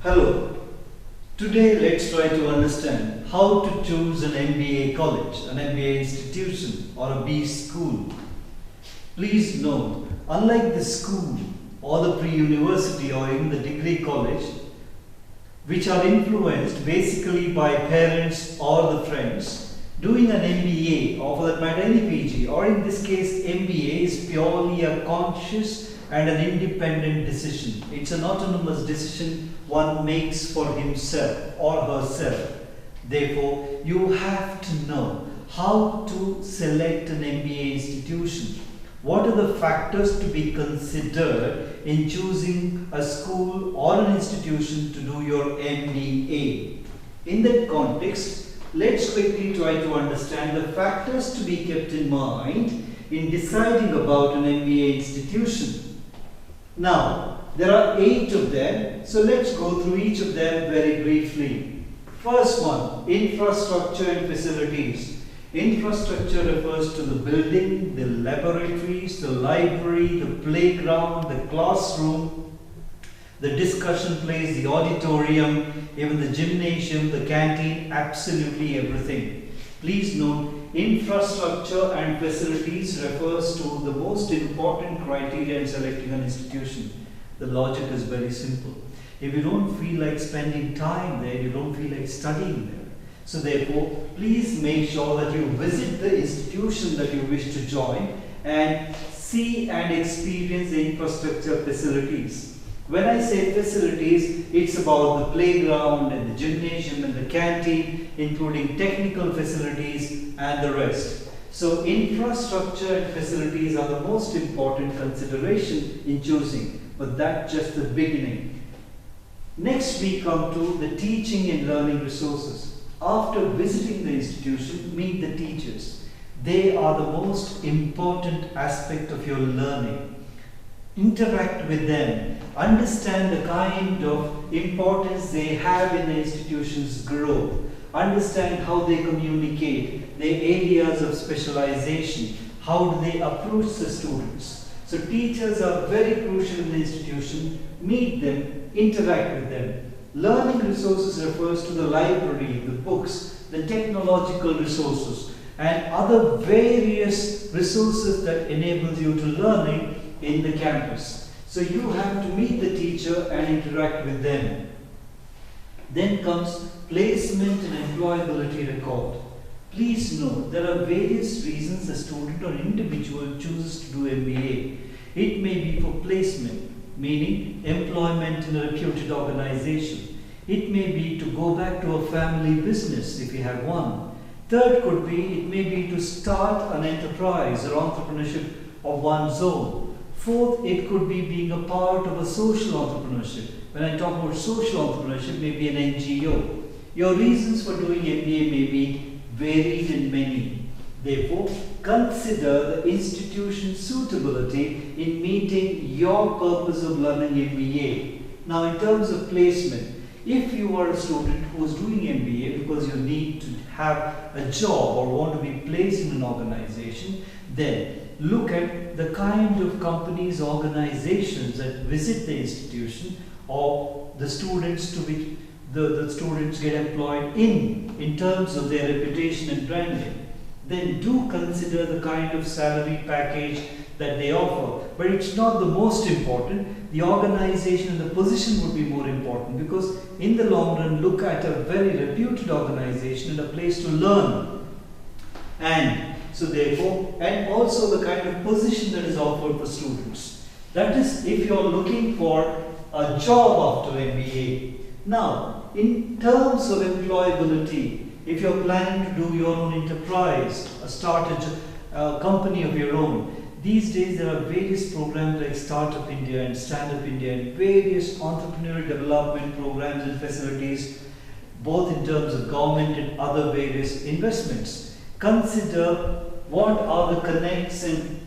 Hello. Today let's try to understand how to choose an MBA college, an MBA institution or a B school. Please note, unlike the school or the pre-university or even the degree college, which are influenced basically by parents or the friends, doing an MBA or for that matter any PG or in this case MBA is purely a conscious and an independent decision. It's an autonomous decision one makes for himself or herself. Therefore, you have to know how to select an MBA institution. What are the factors to be considered in choosing a school or an institution to do your MBA? In that context, let's quickly try to understand the factors to be kept in mind in deciding about an MBA institution. Now, there are 8 of them, so let's go through each of them very briefly. First one, infrastructure and facilities. Infrastructure refers to the building, the laboratories, the library, the playground, the classroom, the discussion place, the auditorium, even the gymnasium, the canteen, absolutely everything. Please note, infrastructure and facilities refers to the most important criteria in selecting an institution. The logic is very simple. If you don't feel like spending time there, you don't feel like studying there. So therefore, please make sure that you visit the institution that you wish to join and see and experience the infrastructure facilities. When I say facilities, it's about the playground and the gymnasium and the canteen, including technical facilities and the rest. So infrastructure and facilities are the most important consideration in choosing, but that's just the beginning. Next we come to the teaching and learning resources. After visiting the institution, meet the teachers. They are the most important aspect of your learning. Interact with them. Understand the kind of importance they have in the institution's growth. Understand how they communicate, their areas of specialization, how do they approach the students. So teachers are very crucial in the institution. Meet them, interact with them. Learning resources refers to the library, the books, the technological resources and other various resources that enable you to learning in the campus. So you have to meet the teacher and interact with them. Then comes placement and employability record. Please note, there are various reasons a student or individual chooses to do MBA. It may be for placement, meaning employment in a reputed organization. It may be to go back to a family business if you have one. Third could be, it may be to start an enterprise or entrepreneurship of one's own. Fourth, it could be being a part of a social entrepreneurship. When I talk about social entrepreneurship, maybe an NGO. Your reasons for doing MBA may be varied and many. Therefore, consider the institution's suitability in meeting your purpose of learning MBA. Now, in terms of placement, if you are a student who is doing MBA because you need to have a job or want to be placed in an organization, then look at the kind of companies, organizations that visit the institution or the students to which the students get employed in terms of their reputation and branding. Then do consider the kind of salary package that they offer. But it's not the most important. The organization and the position would be more important, because in the long run, look at a very reputed organization and a place to learn. And so therefore, and also the kind of position that is offered for students. That is, if you're looking for a job after MBA. Now, in terms of employability, if you're planning to do your own enterprise, start a company of your own, these days there are various programs like Startup India and Stand Up India and various entrepreneurial development programs and facilities, both in terms of government and other various investments. Consider what are the connects and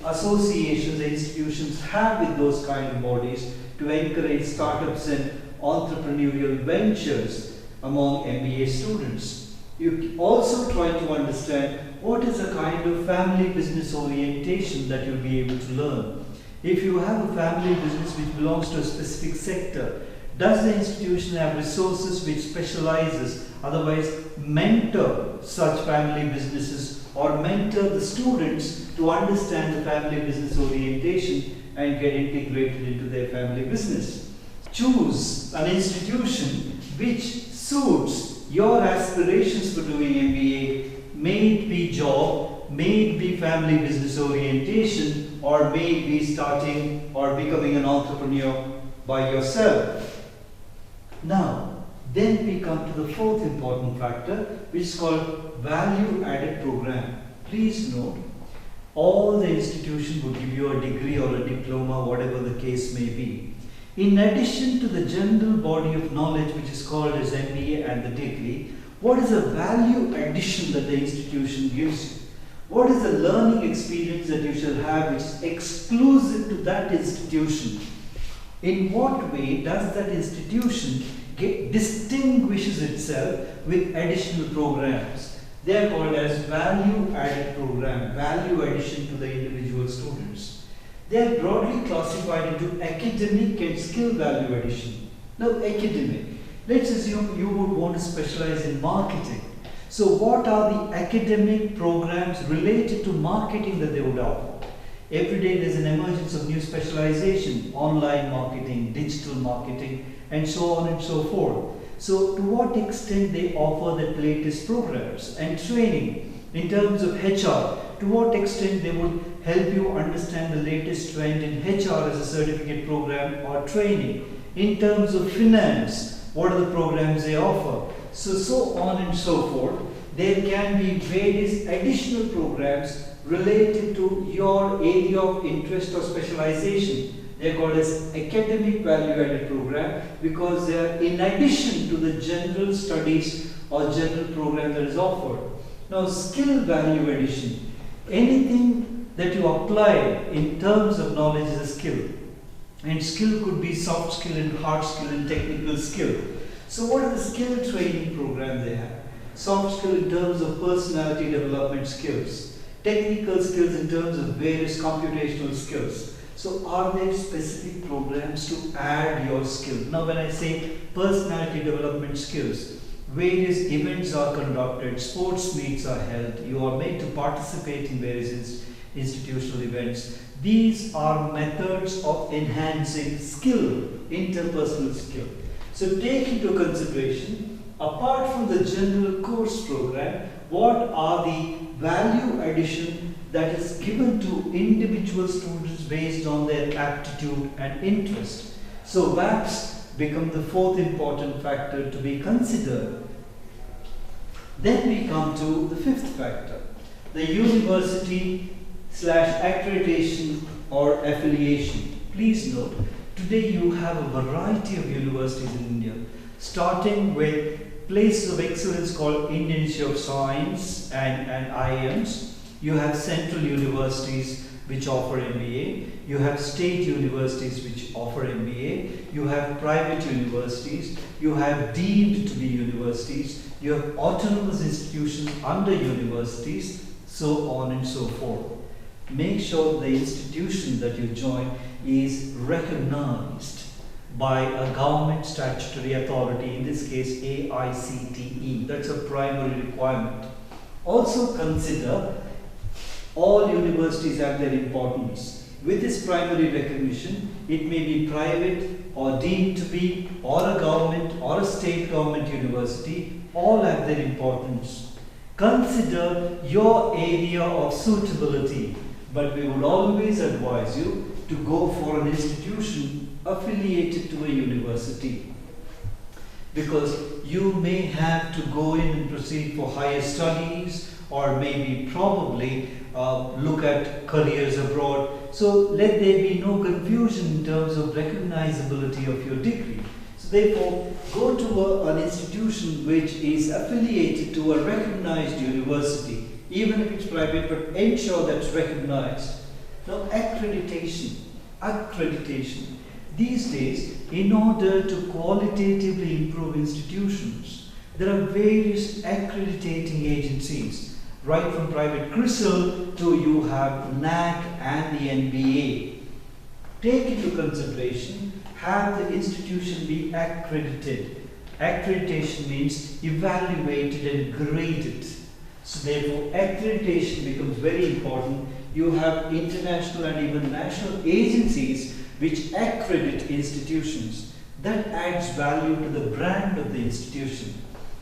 associations the institutions have with those kind of bodies to encourage startups and entrepreneurial ventures among MBA students. You also try to understand what is a kind of family business orientation that you'll be able to learn. If you have a family business which belongs to a specific sector, Does the institution have resources which specializes, otherwise mentor such family businesses or mentor the students to understand the family business orientation and get integrated into their family business? Choose an institution which suits your aspirations for doing MBA, may it be job, may it be family business orientation, or may it be starting or becoming an entrepreneur by yourself. Now, then we come to the fourth important factor, which is called value added program. Please note, all the institution would give you a degree or a diploma, whatever the case may be. In addition to the general body of knowledge which is called as MBA and the degree, what is the value addition that the institution gives you? What is the learning experience that you shall have which is exclusive to that institution? In what way does that institution distinguishes itself with additional programs? They are called as value added program, value addition to the individual students. They are broadly classified into academic and skill value addition. Now, academic, let's assume you would want to specialize in marketing. So what are the academic programs related to marketing that they would offer? Every day there is an emergence of new specialization, online marketing, digital marketing, and so on and so forth. So to what extent they offer the latest programs and training in terms of HR, to what extent they would help you understand the latest trend in HR as a certificate program or training. In terms of finance, what are the programs they offer? So on and so forth. There can be various additional programs related to your area of interest or specialization. They are called as academic value added program because they are in addition to the general studies or general program that is offered. Now, skill value addition, anything that you apply in terms of knowledge is a skill, and skill could be soft skill and hard skill and technical skill. So what are the skill training programs they have? Soft skill in terms of personality development skills, technical skills in terms of various computational skills. So are there specific programs to add your skill? Now when I say personality development skills, various events are conducted, sports meets are held, you are made to participate in various institutional events. These are methods of enhancing skill, interpersonal skill. So take into consideration, apart from the general course program, what are the value addition that is given to individual students based on their aptitude and interest. So VAPs become the fourth important factor to be considered. Then we come to the fifth factor, the university / accreditation or affiliation. Please note, today you have a variety of universities in India, starting with places of excellence called Indian Institute of Science and IIMs. You have central universities which offer MBA. You have state universities which offer MBA. You have private universities. You have deemed to be universities. You have autonomous institutions under universities, so on and so forth. Make sure the institution that you join is recognized by a government statutory authority, in this case AICTE. That's a primary requirement. Also consider all universities have their importance. With this primary recognition, it may be private or deemed to be, or a government or a state government university, all have their importance. Consider your area of suitability, but we would always advise you to go for an institution affiliated to a university, because you may have to go in and proceed for higher studies, or maybe probably look at careers abroad. So let there be no confusion in terms of recognizability of your degree. So therefore, go to an institution which is affiliated to a recognized university, even if it's private, but ensure that's recognized. Now, accreditation. These days, in order to qualitatively improve institutions, there are various accrediting agencies, right from private CRISIL to you have NAC and the NBA. Take into consideration have the institution be accredited. Accreditation means evaluated and graded. So therefore, accreditation becomes very important. You have international and even national agencies which accredit institutions. That adds value to the brand of the institution.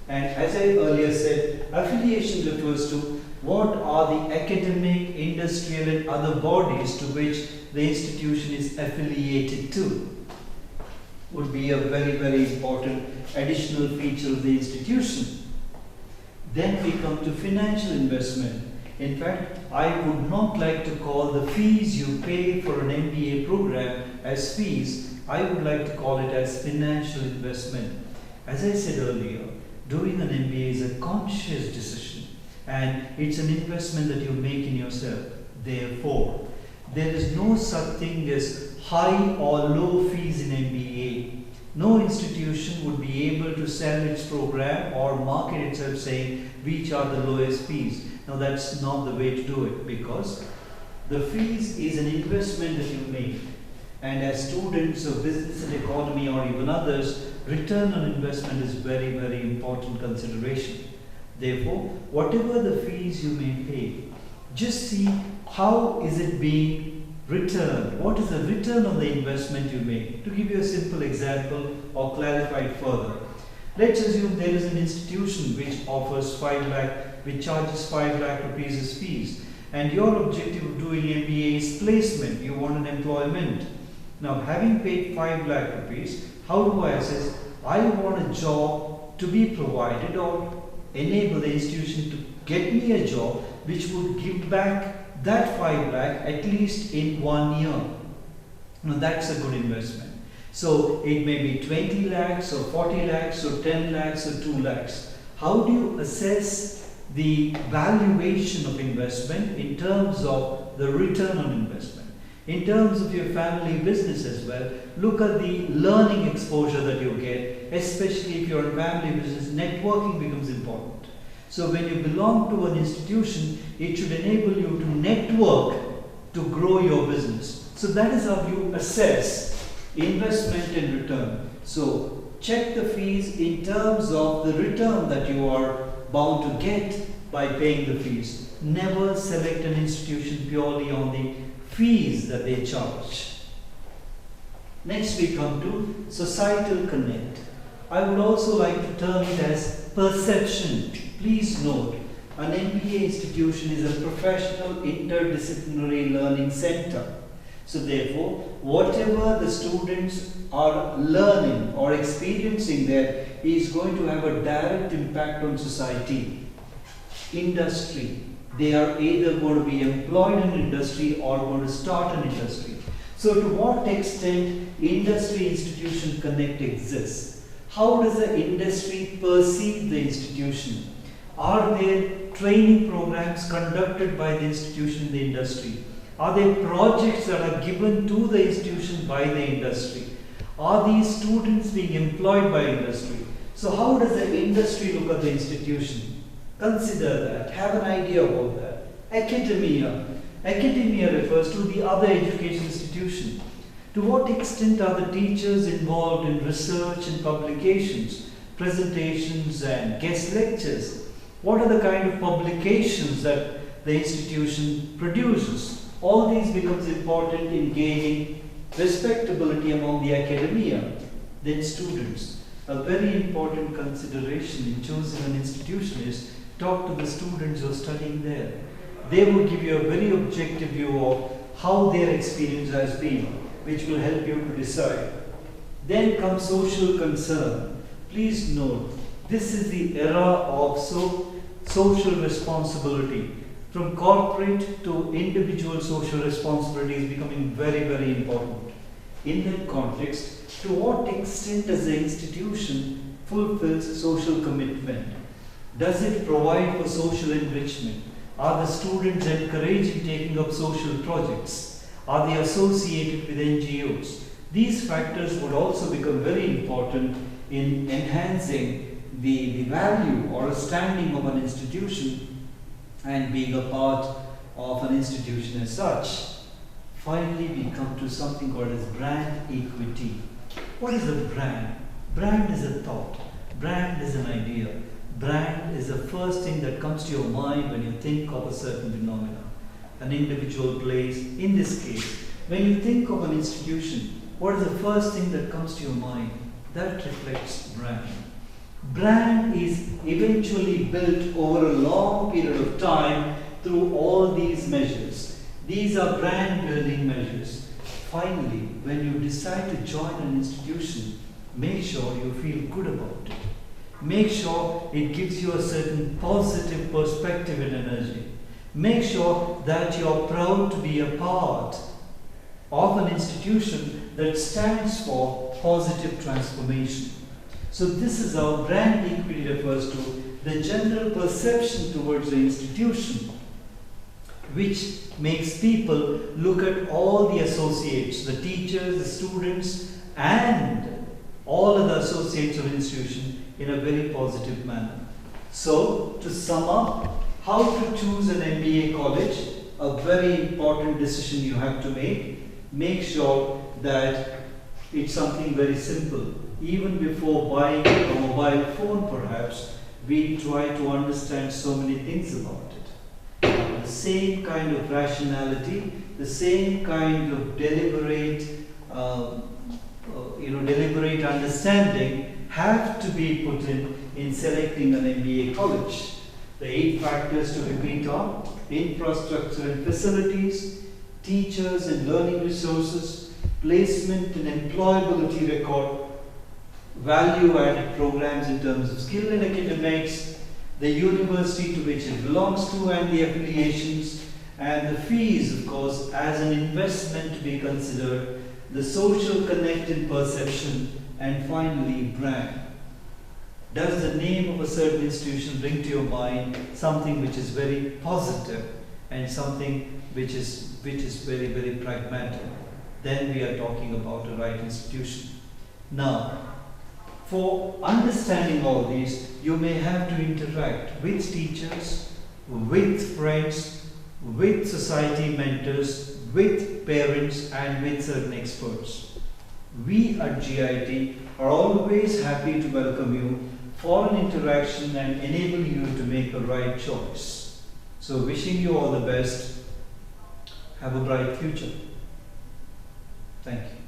And as I earlier said, affiliation refers to what are the academic, industrial and other bodies to which the institution is affiliated to. Would be a very, very important additional feature of the institution. Then we come to financial investment. In fact, I would not like to call the fees you pay for an MBA program as fees. I would like to call it as financial investment. As I said earlier, doing an MBA is a conscious decision and it's an investment that you make in yourself. Therefore, there is no such thing as high or low fees in MBA. No institution would be able to sell its program or market itself saying which are the lowest fees. Now that's not the way to do it, because the fees is an investment that you make, and as students of business and economy or even others, return on investment is very, very important consideration. Therefore, whatever the fees you may pay, just see how is it being returned. What is the return on the investment you make? To give you a simple example or clarify it further. Let's assume there is an institution which offers 5 lakh, which charges 5 lakh rupees as fees, and your objective of doing MBA is placement. You want an employment. Now, having paid 5 lakh rupees, how do I assess? I want a job to be provided or enable the institution to get me a job which would give back that 5 lakh at least in 1 year. Now that's a good investment. So it may be 20 lakhs or 40 lakhs or 10 lakhs or 2 lakhs. How do you assess the valuation of investment in terms of the return on investment? In terms of your family business as well, look at the learning exposure that you get, especially if you're in family business, networking becomes important. So when you belong to an institution, it should enable you to network to grow your business. So that is how you assess investment and return. So check the fees in terms of the return that you are bound to get by paying the fees. Never select an institution purely on the fees that they charge. Next we come to societal connect. I would also like to term it as perception. Please note, an MBA institution is a professional interdisciplinary learning center. So therefore, whatever the students are learning or experiencing there is going to have a direct impact on society. Industry, they are either going to be employed in industry or going to start an industry. So to what extent industry institution connect exists? How does the industry perceive the institution? Are there training programs conducted by the institution in the industry? Are there projects that are given to the institution by the industry? Are these students being employed by industry? So how does the industry look at the institution? Consider that, have an idea about that. Academia. Academia refers to the other education institution. To what extent are the teachers involved in research and publications, presentations and guest lectures? What are the kind of publications that the institution produces? All these becomes important in gaining respectability among the academia. Then students. A very important consideration in choosing an institution is talk to the students who are studying there. They will give you a very objective view of how their experience has been, which will help you to decide. Then comes social concern. Please note, this is the era of social responsibility. From corporate to individual social responsibility is becoming very, very important. In that context, to what extent does the institution fulfill social commitment? Does it provide for social enrichment? Are the students encouraged in taking up social projects? Are they associated with NGOs? These factors would also become very important in enhancing the value or a standing of an institution and being a part of an institution as such. Finally, we come to something called as brand equity. What is a brand? Brand is a thought. Brand is an idea. Brand is the first thing that comes to your mind when you think of a certain phenomenon. An individual place, in this case, when you think of an institution, what is the first thing that comes to your mind? That reflects brand. Brand is eventually built over a long period of time through all these measures. These are brand building measures. Finally, when you decide to join an institution, make sure you feel good about it. Make sure it gives you a certain positive perspective and energy. Make sure that you are proud to be a part of an institution that stands for positive transformation. So this is how brand equity refers to the general perception towards the institution, which makes people look at all the associates, the teachers, the students, and all other associates of institution in a very positive manner. So, to sum up, how to choose an MBA college, a very important decision you have to make. Make sure that it's something very simple. Even before buying a mobile phone perhaps, we try to understand so many things about it. The same kind of rationality, the same kind of deliberate understanding have to be put in selecting an MBA college. The 8 factors to repeat on: infrastructure and facilities, teachers and learning resources, placement and employability record, value-added programs in terms of skill and academics, the university to which it belongs to and the affiliations, and the fees, of course, as an investment to be considered, the social connect and perception, and finally, brand. Does the name of a certain institution bring to your mind something which is very positive and something which is very, very pragmatic? Then we are talking about a right institution. Now, for understanding all these, you may have to interact with teachers, with friends, with society mentors, with parents, and with certain experts. We at GIT are always happy to welcome you for an interaction and enable you to make a right choice. So wishing you all the best. Have a bright future. Thank you.